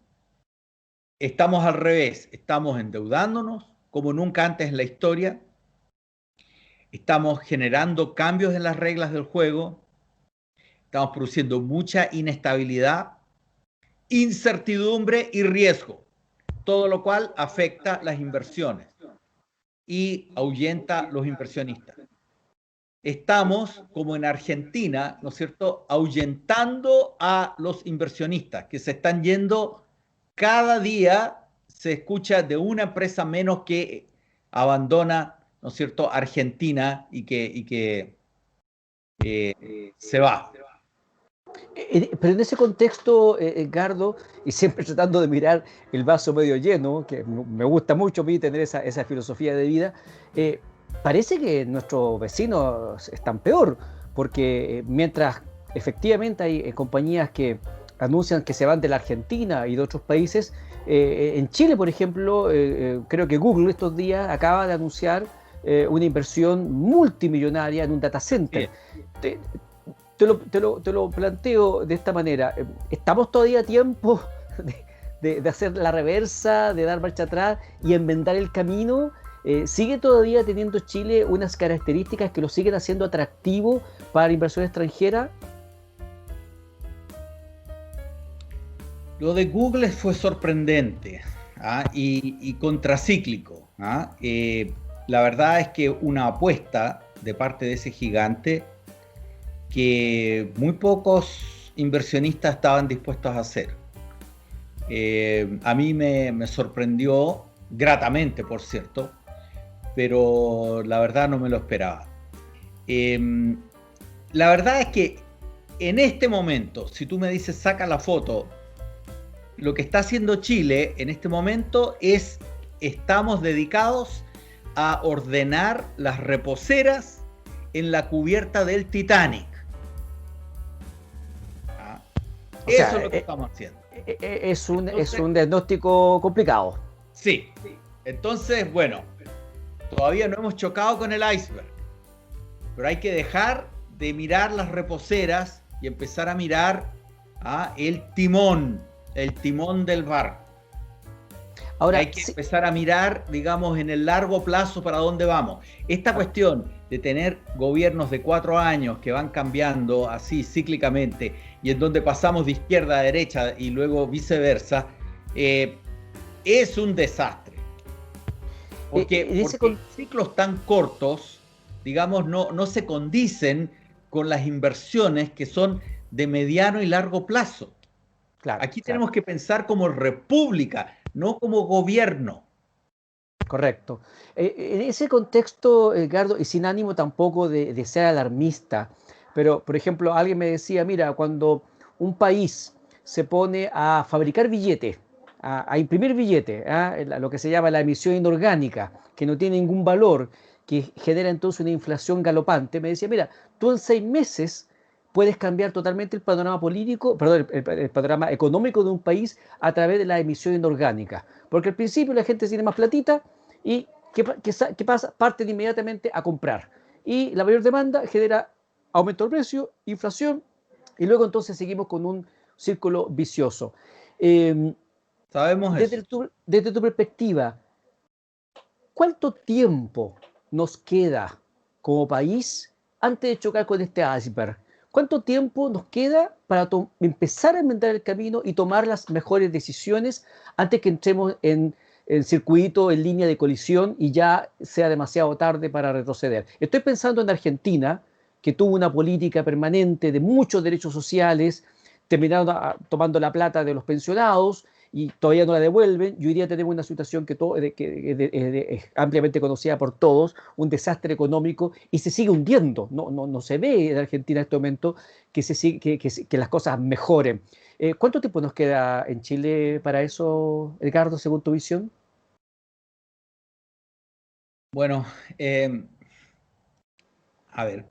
Estamos al revés, estamos endeudándonos como nunca antes en la historia, estamos generando cambios en las reglas del juego, estamos produciendo mucha inestabilidad, incertidumbre y riesgo, todo lo cual afecta las inversiones y ahuyenta los inversionistas. Estamos, como en Argentina, ¿no es cierto?, ahuyentando a los inversionistas que se están yendo cada día. Se escucha de una empresa menos que abandona, ¿no es cierto?, Argentina y que se va. Pero en ese contexto, Edgardo, y siempre tratando de mirar el vaso medio lleno, que me gusta mucho a mí tener esa filosofía de vida, parece que nuestros vecinos están peor, porque mientras efectivamente hay compañías que anuncian que se van de la Argentina y de otros países, en Chile, por ejemplo, creo que Google estos días acaba de anunciar una inversión multimillonaria en un data center. Sí. Te lo planteo de esta manera. ¿Estamos todavía a tiempo de hacer la reversa, de dar marcha atrás y enmendar el camino? ¿Sigue todavía teniendo Chile unas características que lo siguen haciendo atractivo para la inversión extranjera? Lo de Google fue sorprendente, y contracíclico. La verdad es que una apuesta de parte de ese gigante que muy pocos inversionistas estaban dispuestos a hacer. A mí me sorprendió gratamente, por cierto, pero la verdad no me lo esperaba. La verdad es que en este momento, si tú me dices saca la foto, lo que está haciendo Chile en este momento es, estamos dedicados a ordenar las reposeras en la cubierta del Titanic. Eso es lo que estamos haciendo. Es un diagnóstico complicado. Sí. Entonces, bueno, todavía no hemos chocado con el iceberg, pero hay que dejar de mirar las reposeras y empezar a mirar el timón del barco. Ahora, hay que empezar a mirar, digamos, en el largo plazo para dónde vamos. Esta cuestión de tener gobiernos de 4 años que van cambiando así cíclicamente y en donde pasamos de izquierda a derecha y luego viceversa, es un desastre. Porque ciclos tan cortos, digamos, no se condicen con las inversiones que son de mediano y largo plazo. Aquí tenemos que pensar como república, no como gobierno. Correcto. En ese contexto, Edgardo, y sin ánimo tampoco de ser alarmista, pero, por ejemplo, alguien me decía, mira, cuando un país se pone a fabricar billetes, a imprimir billetes, lo que se llama la emisión inorgánica, que no tiene ningún valor, que genera entonces una inflación galopante, me decía, mira, tú en 6 meses puedes cambiar totalmente el panorama político, perdón, el panorama económico de un país a través de la emisión inorgánica. Porque al principio la gente tiene más platita y ¿qué pasa? Parten inmediatamente a comprar. Y la mayor demanda genera aumento del precio, inflación, y luego entonces seguimos con un círculo vicioso. Sabemos desde eso. Desde tu perspectiva, ¿cuánto tiempo nos queda como país antes de chocar con este iceberg? ¿Cuánto tiempo nos queda para empezar a enmendar el camino y tomar las mejores decisiones antes que entremos en el circuito, en línea de colisión y ya sea demasiado tarde para retroceder? Estoy pensando en Argentina, que tuvo una política permanente de muchos derechos sociales, terminaron tomando la plata de los pensionados y todavía no la devuelven, y hoy día tenemos una situación que es ampliamente conocida por todos, un desastre económico, y se sigue hundiendo. No se ve en Argentina en este momento que las cosas mejoren. ¿Cuánto tiempo nos queda en Chile para eso, Edgardo, según tu visión? Bueno, a ver,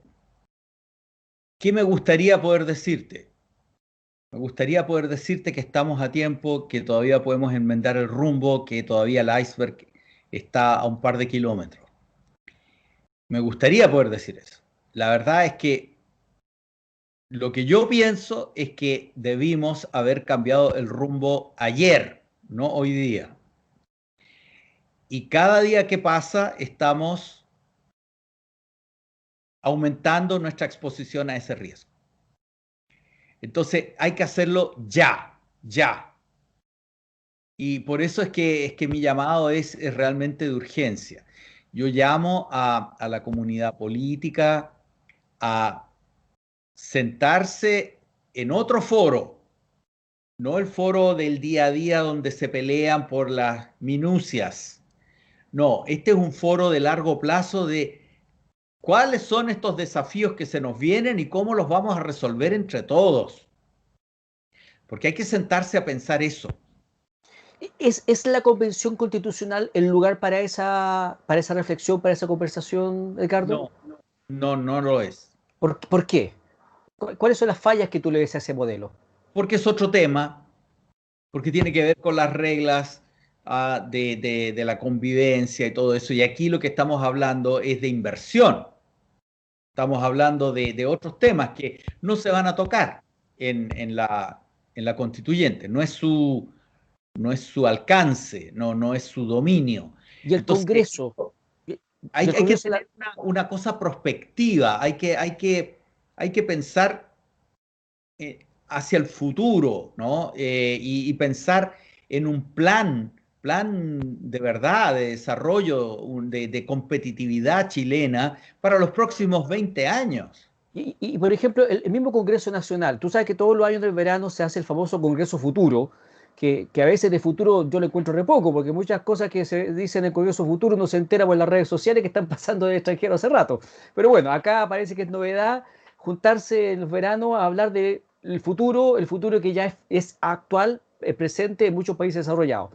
¿qué me gustaría poder decirte? Me gustaría poder decirte que estamos a tiempo, que todavía podemos enmendar el rumbo, que todavía el iceberg está a un par de kilómetros. Me gustaría poder decir eso. La verdad es que lo que yo pienso es que debimos haber cambiado el rumbo ayer, no hoy día. Y cada día que pasa estamos aumentando nuestra exposición a ese riesgo. Entonces hay que hacerlo ya, ya. Y por eso es que mi llamado es realmente de urgencia. Yo llamo a la comunidad política a sentarse en otro foro, no el foro del día a día donde se pelean por las minucias. No, este es un foro de largo plazo de cuáles son estos desafíos que se nos vienen y cómo los vamos a resolver entre todos. Porque hay que sentarse a pensar eso. ¿Es la Convención Constitucional el lugar para esa reflexión, para esa conversación, Edgardo? No lo es. ¿Por qué? ¿Cuáles son las fallas que tú le ves a ese modelo? Porque es otro tema, porque tiene que ver con las reglas de la convivencia y todo eso. Y aquí lo que estamos hablando es de inversión. Estamos hablando de otros temas que no se van a tocar en la constituyente. No es su alcance, no es su dominio. ¿Y el Entonces, Congreso? hay, del hay que Congreso tener una cosa prospectiva, hay que pensar hacia el futuro, ¿no? Y pensar en un plan de verdad, de desarrollo, de competitividad chilena para los próximos 20 años. Por ejemplo, el mismo Congreso Nacional, tú sabes que todos los años del verano se hace el famoso Congreso Futuro, que a veces de futuro yo le encuentro re poco, porque muchas cosas que se dicen en el Congreso Futuro no se entera por las redes sociales que están pasando del extranjero hace rato. Pero bueno, acá parece que es novedad juntarse en los veranos a hablar del el futuro que ya es actual, presente en muchos países desarrollados.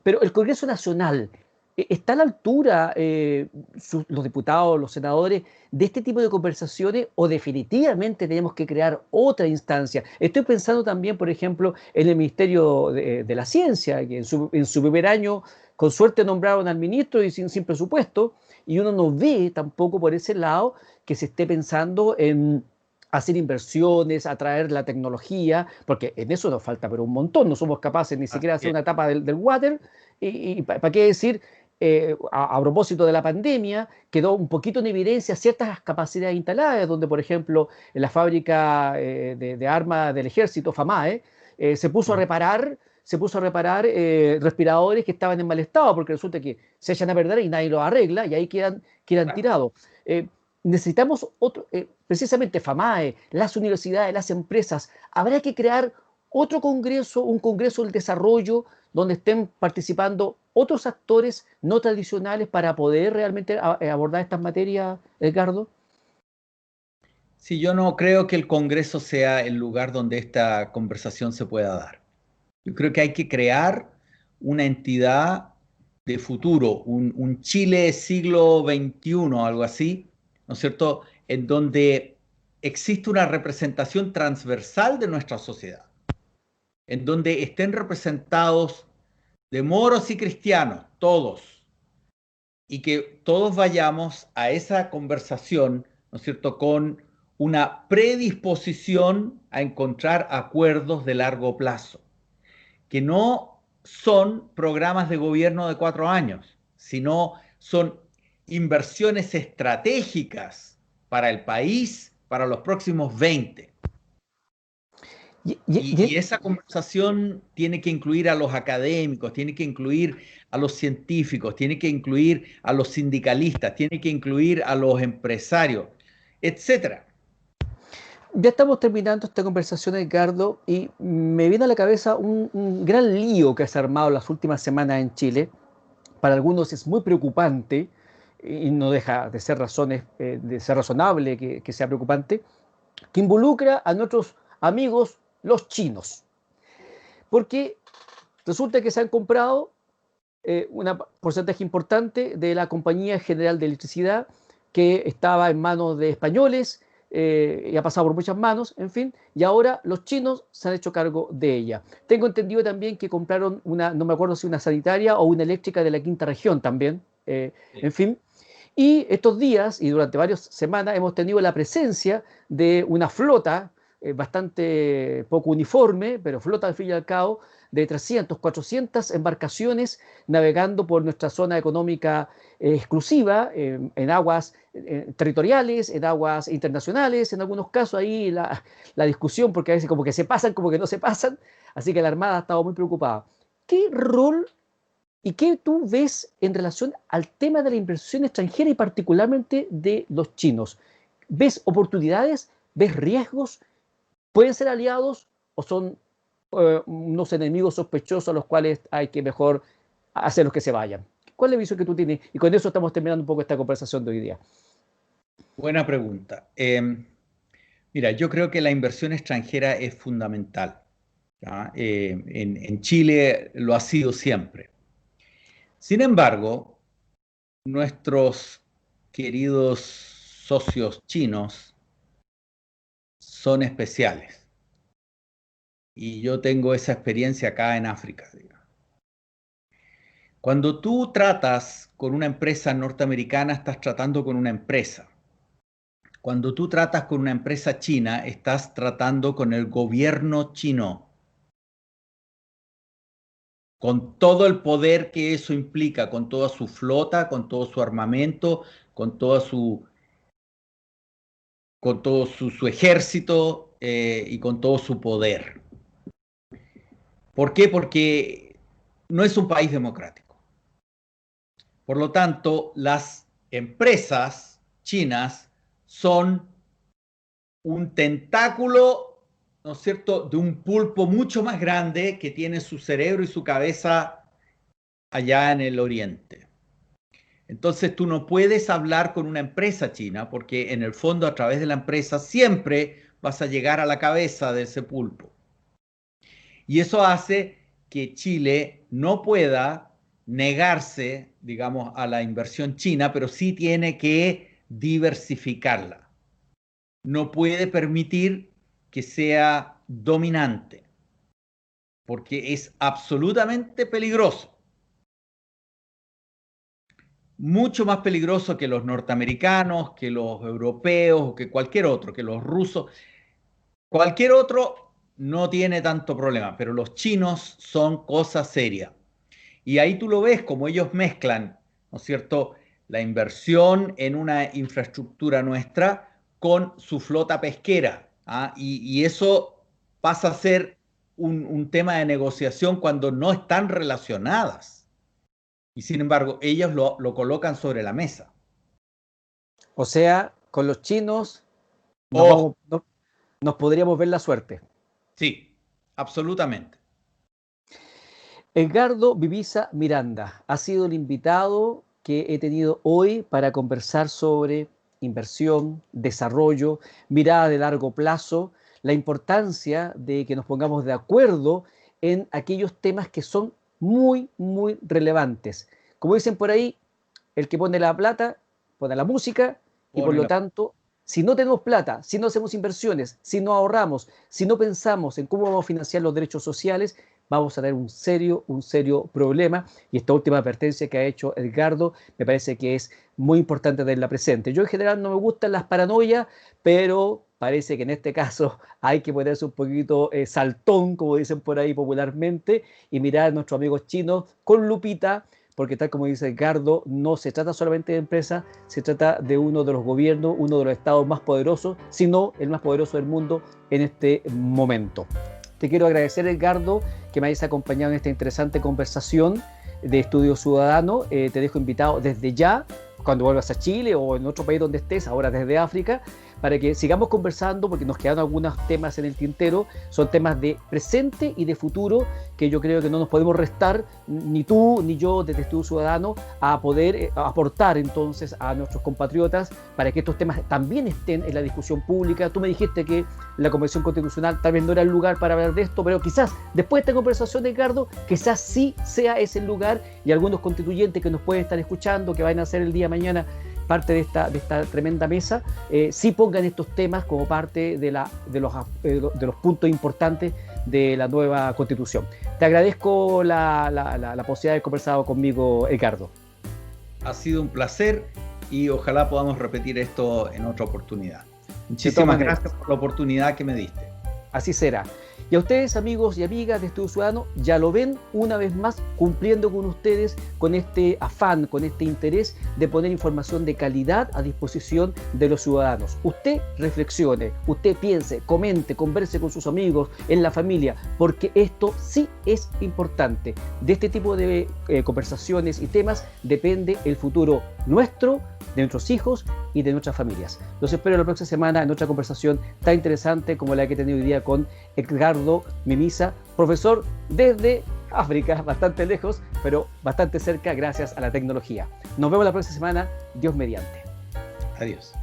Pero el Congreso Nacional, ¿está a la altura los diputados, los senadores, de este tipo de conversaciones o definitivamente tenemos que crear otra instancia? Estoy pensando también, por ejemplo, en el Ministerio de la Ciencia, que en su primer año, con suerte, nombraron al ministro y sin presupuesto, y uno no ve tampoco por ese lado que se esté pensando en hacer inversiones, atraer la tecnología, porque en eso nos falta pero un montón, no somos capaces ni siquiera de hacer Así una etapa del water, y ¿para qué decir? A propósito de la pandemia, quedó un poquito en evidencia ciertas capacidades instaladas, donde, por ejemplo, en la fábrica de armas del ejército, FAMAE, se puso a reparar respiradores que estaban en mal estado, porque resulta que se echan a perder y nadie los arregla y ahí quedan tirados. Eh, Necesitamos precisamente FAMAE, las universidades, las empresas. Habrá que crear otro congreso, un congreso del desarrollo, donde estén participando otros actores no tradicionales para poder realmente abordar estas materias, Edgardo. Sí, yo no creo que el Congreso sea el lugar donde esta conversación se pueda dar. Yo creo que hay que crear una entidad de futuro, un Chile siglo XXI, algo así, ¿no es cierto?, en donde existe una representación transversal de nuestra sociedad, en donde estén representados de moros y cristianos, todos, y que todos vayamos a esa conversación, ¿no es cierto?, con una predisposición a encontrar acuerdos de largo plazo, que no son programas de gobierno de 4 años, sino son inversiones estratégicas para el país para los próximos 20. Y, Y esa conversación tiene que incluir a los académicos, tiene que incluir a los científicos, tiene que incluir a los sindicalistas, tiene que incluir a los empresarios, etcétera. ya estamos terminando esta conversación, Edgardo, y me viene a la cabeza un gran lío que se ha armado las últimas semanas en Chile. Para algunos es muy preocupante y no deja de ser de ser razonable que sea preocupante, que involucra a nuestros amigos los chinos. Porque resulta que se han comprado un porcentaje importante de la Compañía General de Electricidad que estaba en manos de españoles y ha pasado por muchas manos, en fin, y ahora los chinos se han hecho cargo de ella. Tengo entendido también que compraron una, no me acuerdo si una sanitaria o una eléctrica de la quinta región también, en fin. Y estos días y durante varias semanas hemos tenido la presencia de una flota bastante poco uniforme, pero flota al fin y al cabo, de 300, 400 embarcaciones navegando por nuestra zona económica exclusiva, en aguas territoriales, en aguas internacionales, en algunos casos ahí la discusión, porque a veces como que se pasan, como que no se pasan, así que la Armada ha estado muy preocupada. ¿Qué rol y qué tú ves en relación al tema de la inversión extranjera y particularmente de los chinos? ¿Ves oportunidades? ¿Ves riesgos? ¿Pueden ser aliados o son unos enemigos sospechosos a los cuales hay que mejor hacerlos que se vayan? ¿Cuál es la visión que tú tienes? Y con eso estamos terminando un poco esta conversación de hoy día. Buena pregunta. Mira, yo creo que la inversión extranjera es fundamental. ¿Ya? En Chile lo ha sido siempre. Sin embargo, nuestros queridos socios chinos son especiales. Y yo tengo esa experiencia acá en África, digamos. Cuando tú tratas con una empresa norteamericana, estás tratando con una empresa. Cuando tú tratas con una empresa china, estás tratando con el gobierno chino. con todo el poder que eso implica, con toda su flota, con todo su armamento, con todo su ejército y con todo su poder. ¿Por qué? Porque no es un país democrático. Por lo tanto, las empresas chinas son un tentáculo, ¿no es cierto?, de un pulpo mucho más grande que tiene su cerebro y su cabeza allá en el oriente. Entonces tú no puedes hablar con una empresa china porque en el fondo a través de la empresa siempre vas a llegar a la cabeza de ese pulpo. Y eso hace que Chile no pueda negarse, digamos, a la inversión china, pero sí tiene que diversificarla. No puede permitir que sea dominante, porque es absolutamente peligroso. Mucho más peligroso que los norteamericanos, que los europeos, que cualquier otro, que los rusos. Cualquier otro no tiene tanto problema, pero los chinos son cosa seria. Y ahí tú lo ves como ellos mezclan, ¿no es cierto?, la inversión en una infraestructura nuestra con su flota pesquera. ¿Ah? Y eso pasa a ser un tema de negociación cuando no están relacionadas. Y sin embargo, ellos lo colocan sobre la mesa. O sea, con los chinos Oh, nos podríamos ver la suerte. sí, absolutamente. Edgardo Vivisa Miranda ha sido el invitado que he tenido hoy para conversar sobre inversión, desarrollo, mirada de largo plazo, la importancia de que nos pongamos de acuerdo en aquellos temas que son muy, muy relevantes. Como dicen por ahí, el que pone la plata, pone la música y por Pone lo la... tanto, si no tenemos plata, si no hacemos inversiones, si no ahorramos, si no pensamos en cómo vamos a financiar los derechos sociales, vamos a tener un serio problema. Y esta última advertencia que ha hecho Edgardo me parece que es muy importante tenerla presente. Yo en general no me gustan las paranoias, pero parece que en este caso hay que ponerse un poquito saltón, como dicen por ahí popularmente, y mirar a nuestros amigos chinos con lupita, porque tal como dice Edgardo, no se trata solamente de empresas, se trata de uno de los gobiernos, uno de los estados más poderosos, sino el más poderoso del mundo en este momento. Te quiero agradecer, Edgardo, que me hayas acompañado en esta interesante conversación de Estudio Ciudadano. Te dejo invitado desde ya, cuando vuelvas a Chile o en otro país donde estés, ahora desde África, para que sigamos conversando, porque nos quedan algunos temas en el tintero, son temas de presente y de futuro, que yo creo que no nos podemos restar, ni tú ni yo desde Estudio Ciudadano, a poder aportar entonces a nuestros compatriotas para que estos temas también estén en la discusión pública. Tú me dijiste que la Convención Constitucional tal vez no era el lugar para hablar de esto, pero quizás después de esta conversación, Edgardo, quizás sí sea ese el lugar, y algunos constituyentes que nos pueden estar escuchando, que van a ser el día de mañana parte de esta tremenda mesa, sí pongan estos temas como parte de los puntos importantes de la nueva Constitución. Te agradezco la posibilidad de conversar conmigo, Edgardo. Ha sido un placer y ojalá podamos repetir esto en otra oportunidad. Muchísimas gracias por la oportunidad que me diste. Así será. Y a ustedes, amigos y amigas de Estudio Ciudadano, ya lo ven una vez más cumpliendo con ustedes, con este afán, con este interés de poner información de calidad a disposición de los ciudadanos. Usted reflexione, usted piense, comente, converse con sus amigos, en la familia, porque esto sí es importante. De este tipo de conversaciones y temas depende el futuro nuestro, de nuestros hijos y de nuestras familias. Los espero la próxima semana en otra conversación tan interesante como la que he tenido hoy día con Edgardo Vivisa, profesor desde África, bastante lejos, pero bastante cerca gracias a la tecnología. Nos vemos la próxima semana, Dios mediante. Adiós.